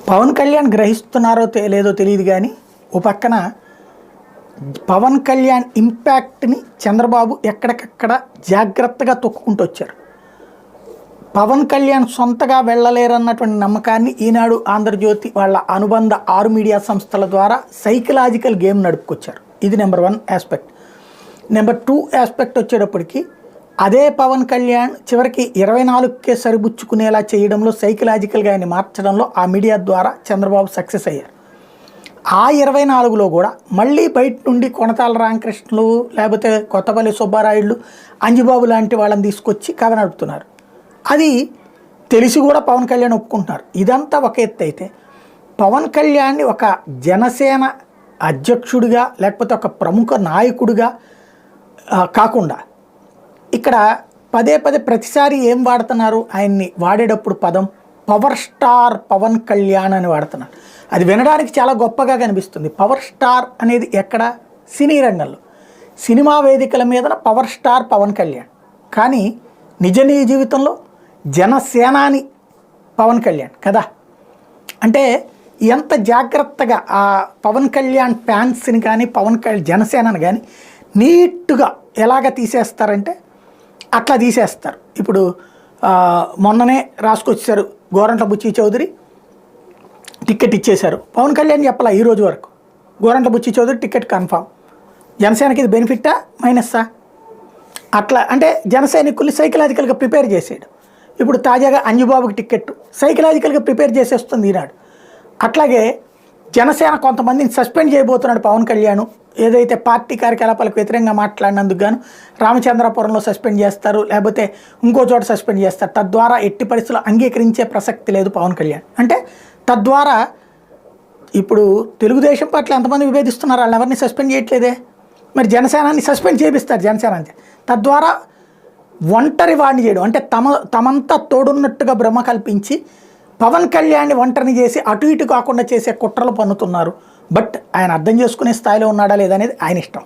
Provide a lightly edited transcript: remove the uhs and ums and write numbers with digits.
పవన్ కళ్యాణ్ గ్రహిస్తున్నారో లేదో తెలియదు కానీ ఓ పక్కన పవన్ కళ్యాణ్ ఇంపాక్ట్ని చంద్రబాబు ఎక్కడికక్కడ జాగ్రత్తగా తొక్కుకుంటూ వచ్చారు. పవన్ కళ్యాణ్ సొంతగా వెళ్ళలేరన్నటువంటి నమ్మకాన్ని ఈనాడు, ఆంధ్రజ్యోతి వాళ్ళ అనుబంధ 6 మీడియా సంస్థల ద్వారా సైకలాజికల్ గేమ్ నడుపుకొచ్చారు. ఇది నెంబర్ 1 ఆస్పెక్ట్. నెంబర్ 2 ఆస్పెక్ట్ వచ్చేటప్పటికి అదే పవన్ కళ్యాణ్ చివరికి 24కే సరిపుచ్చుకునేలా చేయడంలో, సైకలాజికల్గా ఆయన మార్చడంలో ఆ మీడియా ద్వారా చంద్రబాబు సక్సెస్ అయ్యారు. ఆ 24లో కూడా మళ్ళీ బయట నుండి కొనతాల రామకృష్ణులు, లేకపోతే కొత్తపల్లి సుబ్బారాయుళ్ళు, అంజిబాబు లాంటి వాళ్ళని తీసుకొచ్చి కథ నడుపుతున్నారు. అది తెలిసి కూడా పవన్ కళ్యాణ్ ఒప్పుకుంటున్నారు. ఇదంతా ఒక ఎత్తు అయితే, పవన్ కళ్యాణ్ని ఒక జనసేన అధ్యక్షుడిగా లేకపోతే ఒక ప్రముఖ నాయకుడిగా కాకుండా ఇక్కడ పదే ప్రతిసారి ఏం వాడుతున్నారు, ఆయన్ని వాడేటప్పుడు పదం పవర్ స్టార్ పవన్ కళ్యాణ్ అని వాడుతున్నారు. అది వినడానికి చాలా గొప్పగా కనిపిస్తుంది. పవర్ స్టార్ అనేది ఎక్కడ? సినీ రంగంలో, సినిమా వేదికల మీద పవర్ స్టార్ పవన్ కళ్యాణ్. కానీ నిజ జీవితంలో జనసేనాని పవన్ కళ్యాణ్ కదా. అంటే ఎంత జాగ్రత్తగా ఆ పవన్ కళ్యాణ్ ఫ్యాన్స్ని కానీ పవన్ కళ్యాణ్ జనసేనని కానీ నీట్గా ఎలాగ తీసేస్తారంటే అట్లా తీసేస్తారు. ఇప్పుడు మొన్ననే రాసుకొచ్చారు, గోరంట్ల బుచ్చి చౌదరి టికెట్ ఇచ్చేశారు. పవన్ కళ్యాణ్ చెప్పాల ఈ రోజు వరకు గోరంట్ల బుచ్చి చౌదరి టికెట్ కన్ఫామ్. జనసేనకి ఇది బెనిఫిట్టా మైనస్సా? అట్లా అంటే జనసైనికుల్ని సైకలాజికల్గా ప్రిపేర్ చేసాడు. ఇప్పుడు తాజాగా అంజుబాబుకి టికెట్ సైకలాజికల్గా ప్రిపేర్ చేసేస్తుంది ఈనాడు. అట్లాగే జనసేన కొంతమందిని సస్పెండ్ చేయబోతున్నాడు పవన్ కళ్యాణ్. ఏదైతే పార్టీ కార్యకలాపాలకు వ్యతిరేకంగా మాట్లాడినందుకు గాను రామచంద్రపురంలో సస్పెండ్ చేస్తారు, లేకపోతే ఇంకో చోట సస్పెండ్ చేస్తారు. తద్వారా ఎట్టి పరిస్థితుల్లో అంగీకరించే ప్రసక్తి లేదు పవన్ కళ్యాణ్. అంటే తద్వారా ఇప్పుడు తెలుగుదేశం పట్ల ఎంతమంది విభేదిస్తున్నారు, వాళ్ళు ఎవరిని సస్పెండ్ చేయట్లేదే. మరి జనసేనాన్ని సస్పెండ్ చేపిస్తారు జనసేన అంతే. తద్వారా ఒంటరి వాడిని చేయడం అంటే తమంతా తోడున్నట్టుగా భ్రమ కల్పించి పవన్ కళ్యాణ్ని ఒంటరిని చేసి అటు ఇటు కాకుండా చేసే కుట్రలు పన్నుతున్నారు. బట్ ఆయన అర్థం చేసుకునే స్థాయిలో ఉన్నాడా లేదనేది ఆయన ఇష్టం.